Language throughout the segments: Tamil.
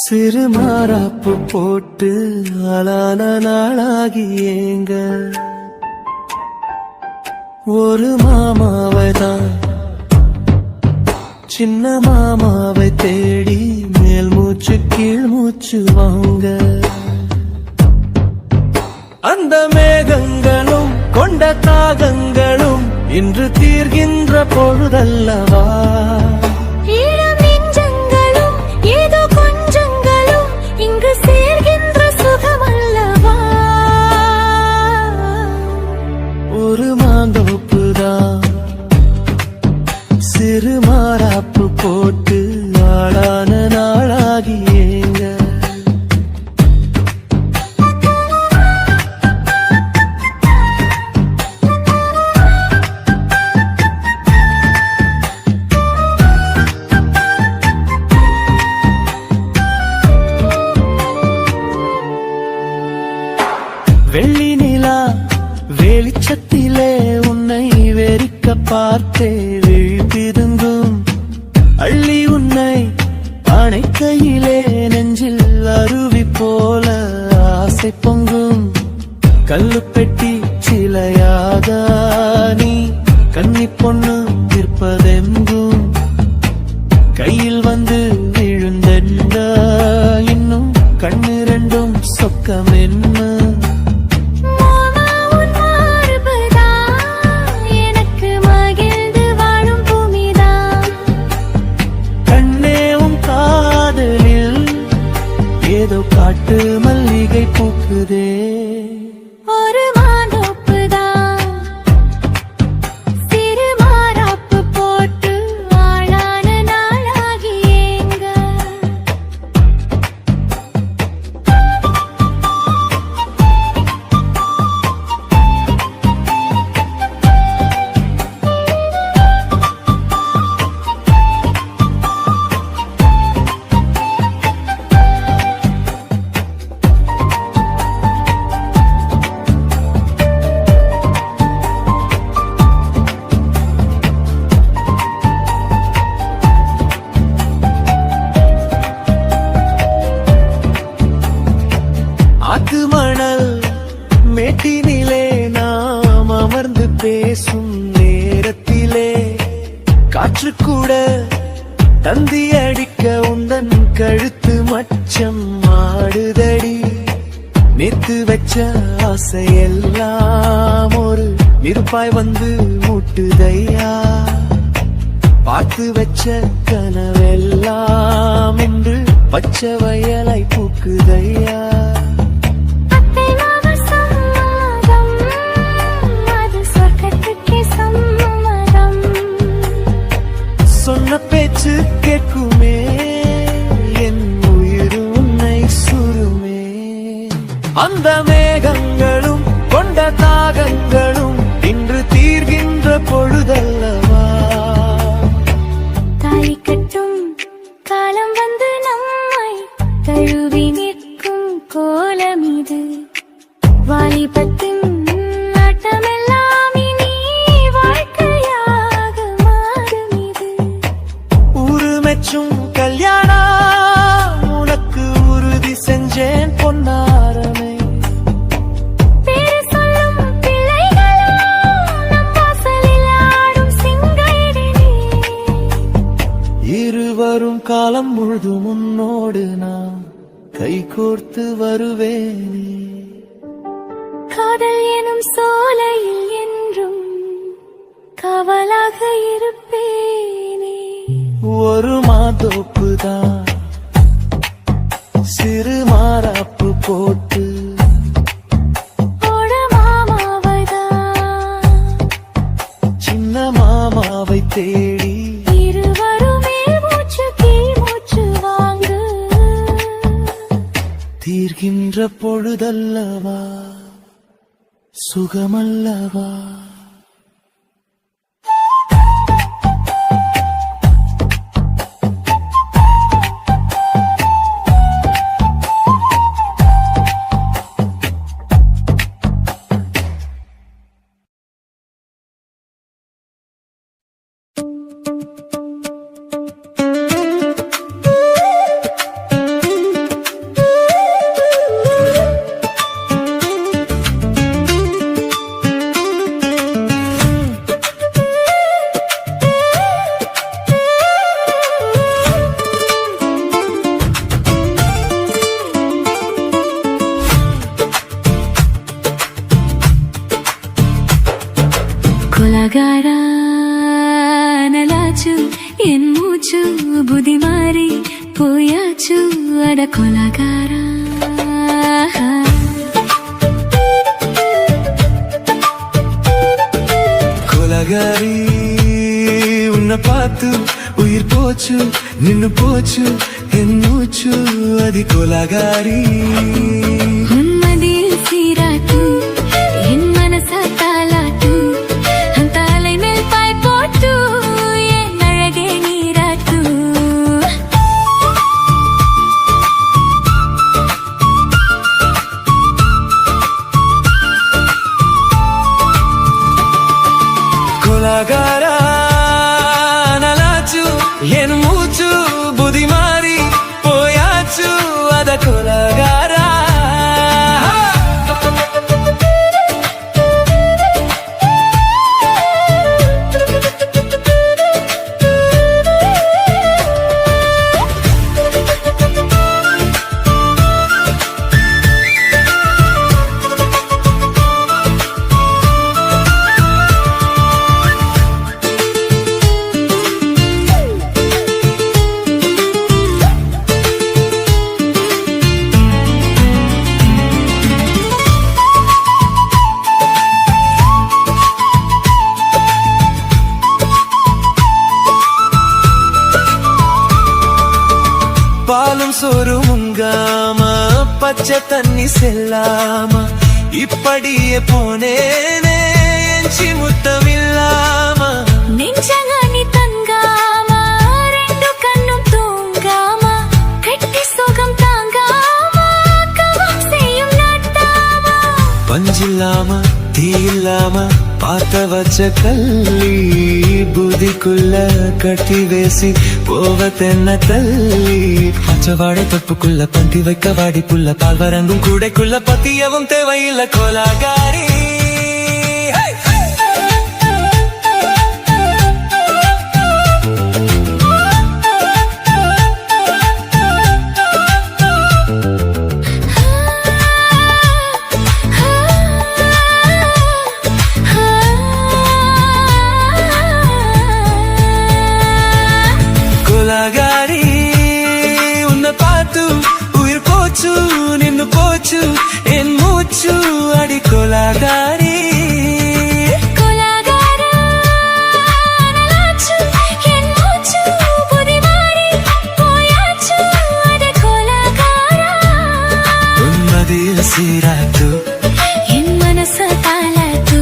சிறு மாறாப்பு போட்டு ஆளான நாளாகி ஏங்க ஒரு மாமாவை தான் சின்ன மாமாவை தேடி மேல் மூச்சு கீழ் மூச்சு வாங்க அந்த மேகங்களும் கொண்ட தாகங்களும் இன்று தீர்கின்ற பொழுதல்லவா ஒரு மாந்தோப்புதான் சிறு மாறாப்பு போட்டு ஆளான நாளாகி ஏங்க வெள்ளி நிலா வெளிச்சத்திலே உன்னை வெறிக்க பார்த்தே விழித்திருந்தும் அள்ளி உன்னை அணைக்கையிலே நெஞ்சில் அருவி போல ஆசை பொங்கும் கல்லு பெட்டி சிலையாக நீ கன்னி பொண்ணு இருப்பதெங்கும் கையில் வந்து விழுந்தென்ன இன்னும் கண்ணு ரெண்டும் சொக்கம் என்ன ஏதோ காட்டு மல்லிகை பூக்குதே ஒரு மாந்தோப்புதான் சிறு மாறாப்பு போட்டு ஆளான நாளாகி ஏங்க ஆத்து மணல் மேட்டினிலே நாம் அமர்ந்து பேசும் நேரத்திலே காற்று கூட தந்தி அடிக்க உந்தன் கழுத்து மச்சம் ஆடுதடி நேத்து வச்ச ஆசையெல்லாம் ஒரு நெருப்பாய் வந்து மூட்டுதையா பார்த்து வச்ச கனவெல்லாம் என்று பச்சை வயலை பூக்குதையா சொன்ன பேச்சு கேட்குமே என் உயிர் உன்னை சுருமே அந்த மேகங்களும் கொண்ட தாகங்களும் இன்று தீர்கின்ற பொழுதல்லவா தாலி கட்டும் காலம் வந்து நம்மை தழுவி நிற்கும் கோலம் இது வாலிபத்தின் கல்யாணம் உனக்கு உறுதி செஞ்சேன் பொன்னாரமே பேரு சொல்லும் பிள்ளைகளும் நம் வாசலில் ஆடும் சிங்கையிடனே இருவரும் காலம் முழுதும் உன்னோடு நான் கைகோர்த்து வருவேனே காதல் எனும் சோலையில் என்றும் காவலாக இருப்பேனே ஒரு மாதோப்புதான் சிறு மாறாப்பு போட்டு மாமாவைதான் சின்ன மாமாவை தேடி இருவருமே மூச்சு கீழ் மூச்சு வாங்கு தீர்கின்ற பொழுதல்லவா சுகமல்லவா கொலகாரா நலாச்சு என் மூச்சு புதி மாறி போயாச்சு அட கொலகாரா கொலகாரி உன்னை பார்த்து உயிர் போச்சு நின்னு போச்சு என் மூச்சு அது கொலகாரி உன்மதியில் சீராட்டு என் மனச தாலாட்டு அந்த அலை மேல் பாய் போட்டு என் அழகே நீராட்டு கொலகாரா நலாச்சு என் மூச்சு புதி மாறி போயாச்சு அத கொலகாரா பாலும் சோறு முங்காம பச்சை தண்ணி செல்லாம இப்படியே போனேனே எஞ்சி முத்தமில்லாம நெஞ்சங்கனி தங்காம ரெண்டு கண்ணும் தூங்காம கட்டி சுகம் தாங்காம கவம் செய்யும் நாட்டாம பஞ்சில்லாம தீ இல்லாம பார்த்த வச்ச கல்லி புதிக்குள்ள கட்டி வேசி போவ தென்ன தள்ளி பச்சவாடை தொப்புக்குள்ள பந்தி வைக்க வாடி புள்ள பால் வரங்கும் கூடைக்குள்ள பத்தியவும் தேவையில்லை கோலாகாரி கொலகாரி உன்னை பார்த்து உயிர் போச்சு நின்னு போச்சு என் மூச்சு அடி கொலகாரி கொலகாரா நலாச்சு என் மூச்சு புதி மாறி போயாச்சு அட கொலகாரா உன்மதியில் சீராட்டு என் மனச தாலாட்டு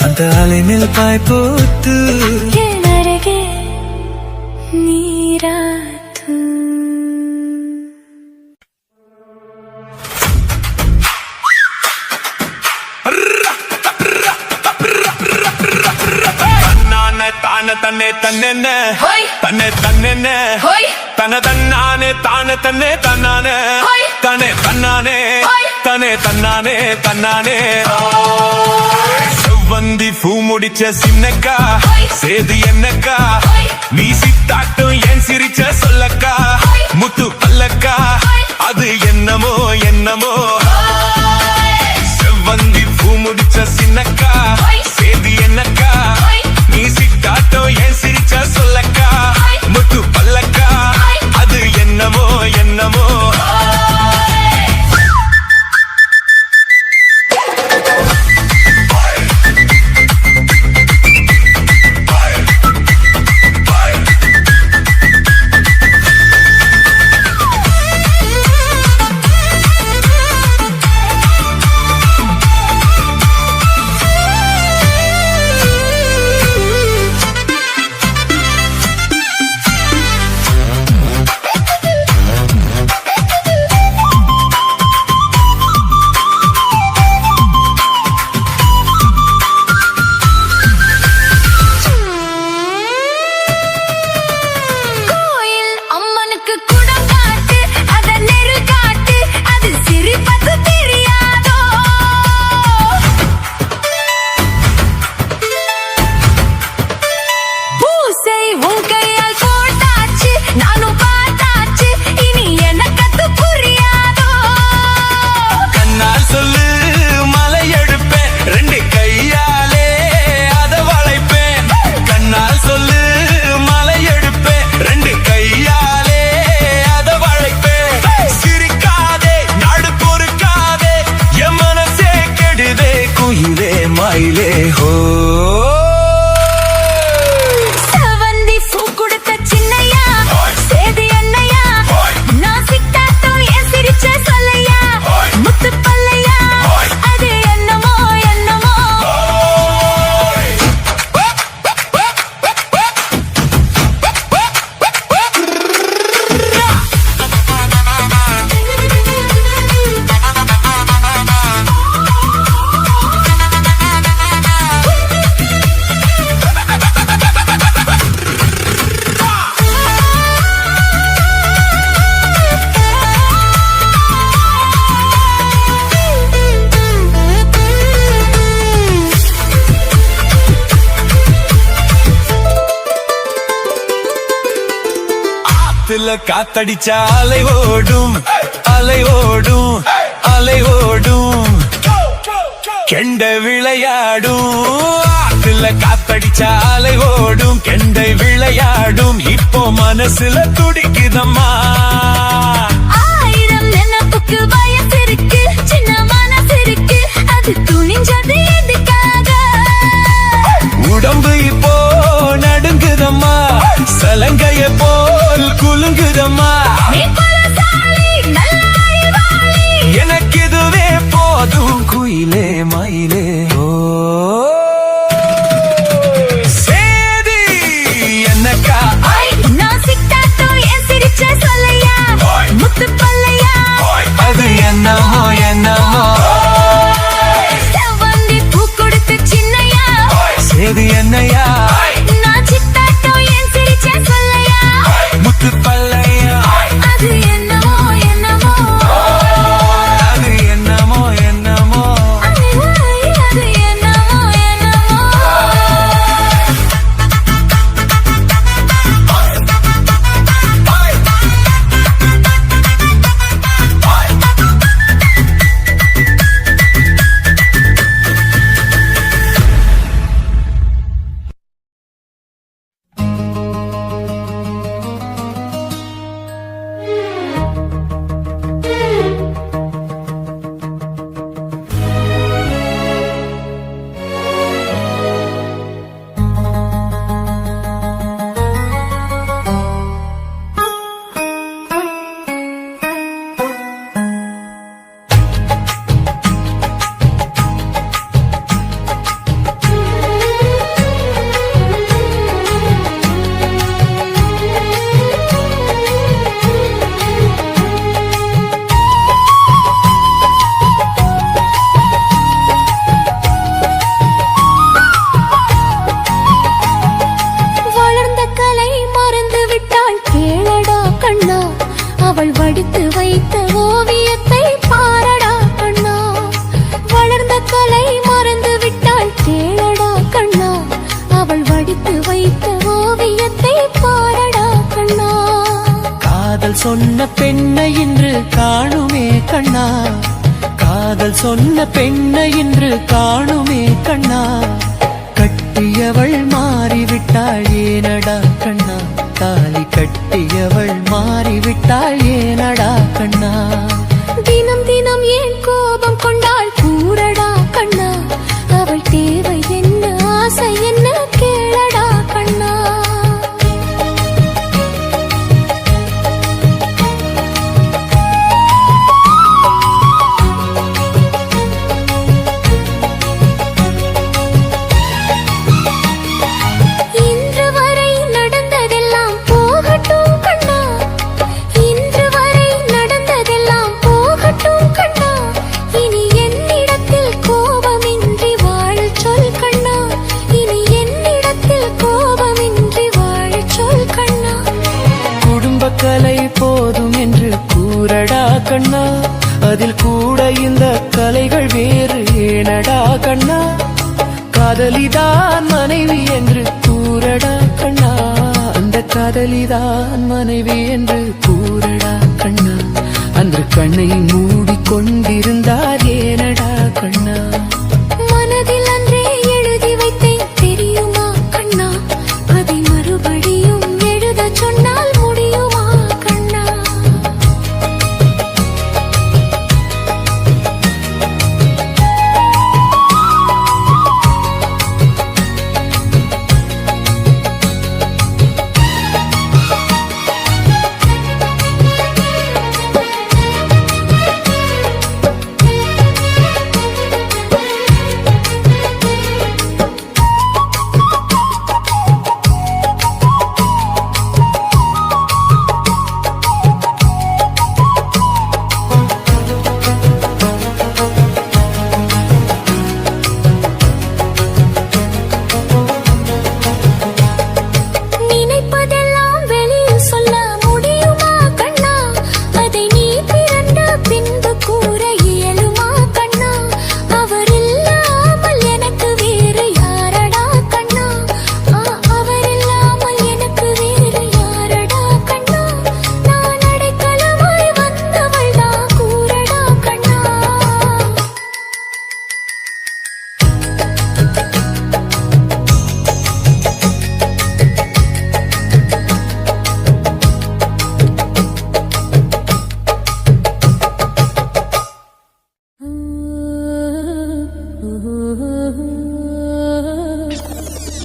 அந்த அலை மேல் பாய் போத்து என் அருகே நீராட்டு தன்னை தன்னென்ன ஹோய் தன்னை தன்னென்ன ஹோய் தன தன்னானே தானே தன்னை தன்னானே ஹோய் தனே தன்னானே ஹோய் தனே தன்னானே தன்னானே செவ்வந்தி பூ முடிச்ச சின்னக்கா ஹோய் சேது என்னக்கா ஹோய் நீ சித்தாட்டும் ஏன் சிரிச்ச சொல்லக்கா ஹோய் முத்து பல்லக்கா ஹோய் அது என்னமோ என்னமோ ஹோய் செவ்வந்தி பூ முடிச்ச சின்னக்கா ஹோய் சேது என்னக்கா ஹோய் நீ சித்தாட்டம் ஏன் சிரிச்ச சொல்லக்கா ஹோய் முத்து பல்லக்கா ஹோய் அது என்னமோ என்னமோ சொல்லு மலை எடுப்பேன் ரெண்டு கையாலே அத வளைப்பேன் ஆத்துல காத்தடிச்சா அலை ஓடும் அலை ஓடும் அலை ஓடும் கெண்ட விளையாடும் ஆத்துல காத்தடிச்சா அலை ஓடும் கெண்டை விளையாடும் இப்போ மனசுல துடிக்குதம்மா ஆயிரம் நினைப்புக்கு வயசு இருக்கு சின்ன மனசு இருக்கு அது துணிஞ்சது எதுக்காக உடம்பு இப்போ நடுங்குதம்மா சலங்கைய போல் குலுங்குதம்மா நீ பலசாலி, நல்ல அறிவாளி. எனக்கு இதுவே போதும் குயிலே மயிலே ஓ சேதி என்னக்கா நான் சிட்டாட்டோ என் சிரிச்ச சொல்லையா முத்து பல்லையா அது என்னமோ என்னமோ செவ்வந்தி பூ கொடுத்த சின்னையா சேதி என்னையா நான் சிட்டாட்டோ என் சிரிச்ச சொல்லையா முத்து பல்லையா அது என்னமோ என்னமோ அது என்னமோ என்னமோ அது என்னமோ என்னமோ வளர்ந்த கலை மறந்து விட்டாள் கேளடா கண்ணா அவள் வடித்து வைத்த ஓவியத்தை பாரடா கண்ணா வளர்ந்த கலை மறந்து விட்டாள் கேளடா கண்ணா அவள் வடித்து வைத்த ஓவியத்தை பாரடா கண்ணா காதல் சொன்ன பெண்ணை இன்று காணுமே கண்ணா காதல் சொன்ன பெண்ணை இன்று காணுமே கண்ணா கட்டியவள் மாறிவிட்டாள் ஏனடா கண்ணா தாலி கட்டியவள் மாறிவிட்டாள் ஏனடா கண்ணா தினம் தினம் ஏன் கோபம் கொண்டாள் கூறடா கண்ணா அவள் தேவை என்ன ஆசை என்ன கேளடா கண்ணா இன்று வரை நடந்ததெல்லாம் போகட்டும் கண்ணா இன்று வரை நடந்ததெல்லாம் போகட்டும் கண்ணா இனி என்னிடத்தில் கோபமின்றி வாழச் சொல் கண்ணா இனி என்னிடத்தில் கோபமின்றி வாழச் சொல் கண்ணா குடும்ப கலை போதும் என்று கூறடா கண்ணா அதில் கூட இந்த கலைகள் வேறு ஏனடா கண்ணா காதலிதான் மனைவி என்று கூறடா கண்ணா அந்த காதலிதான் மனைவி என்று கூறடா கண்ணா அன்று கண்ணை மூடிக்கொண்டிருந்தார் ஏனடா கண்ணா மனதில் அன்றே எழுதி வைத்தேன் தெரியுமா கண்ணா அதை மறுபடியும் எழுதச் சொன்னால் முடியுமா கண்ணா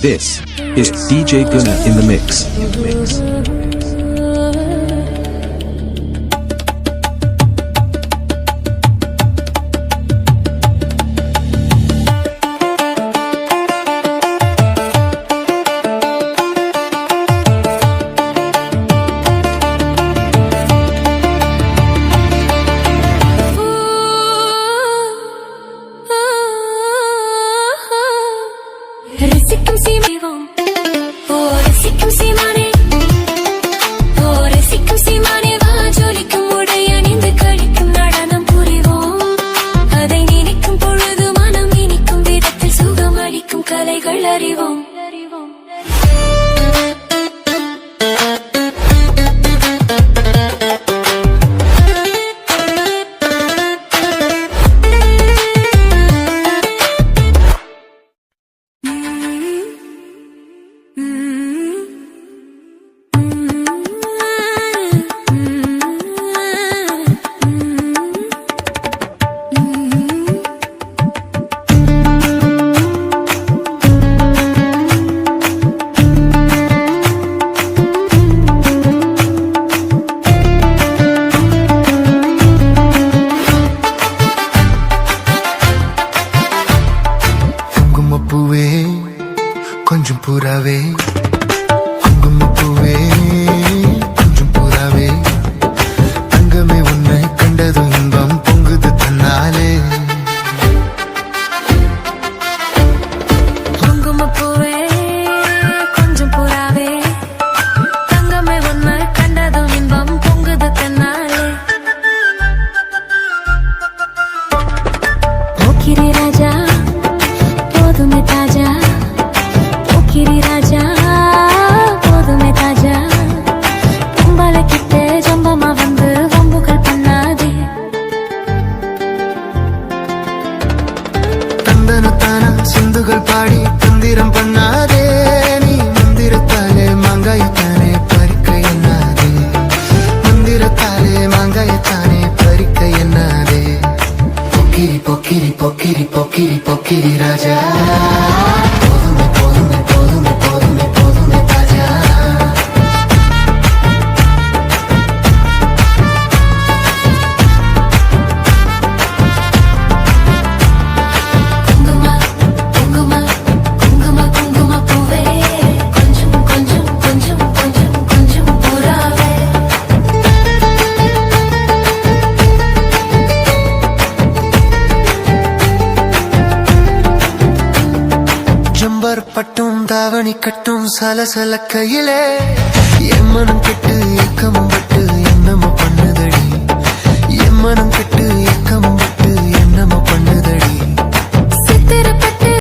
This is DJ Guna in the mix. ரசிக்கும் சீமானே ஓ ரசிக்கும் சீமானே ஓ ரசிக்கும் சீமானே வா ஜொலிக்கும் உடை அணிந்து கழிக்கும் நடனம் புரிவோம் அதை நினைக்கும் பொழுது மனம் இனிக்கும் விதத்தில் சுகம் அளிக்கும் கலைகள் அறிவோம் பூவே கொஞ்சம் புறாவே குங்குமப்பூவே கொஞ்சம் புறாவே தங்கமே உன்னை கண்டதும் இன்பம் பொங்குது தன்னாலே குங்குமப்பூவே கொஞ்சம் புறாவே தங்கமே உன்னை கண்டதும் இன்பம் பொங்குது தன்னாலே ஓகிரி ராஜா போதுமே தாஜா ஓகிரி ராஜா போதுமே தாஜா கும்பல கிட்ட ஜம்பமா வந்து வம்புகள் பண்ணாதே தந்தனத்தான சிந்துகள் பாடி தந்திரம் பண்ணாதே நீ மந்திரத்தாலே மாங்காயத்தானே பறிக்க எண்ணாதே மந்திரத்தாலே மாங்காயத்தானே பறிக்க எண்ணாதே பொக்கிரி பொக்கிரி பொக்கிரி பொக்கிரி பொக்கிரி ராஜா போதுமே போதுமே போதுமே போதுமே போதுமே ராஜா குங்கும குங்கும குங்கும குங்கும பூவே கொஞ்சம் கொஞ்சம் கொஞ்சம் கொஞ்சம் கொஞ்சம் புறாவே ஜம்பர் பட்டும் தாவணி கட்டும் சலசல கையிலே என் மனம் கெட்டு ஏக்கமும் பட்டு என்னமோ பண்ணுதடி என் மனம் கெட்டு ஏக்கமும்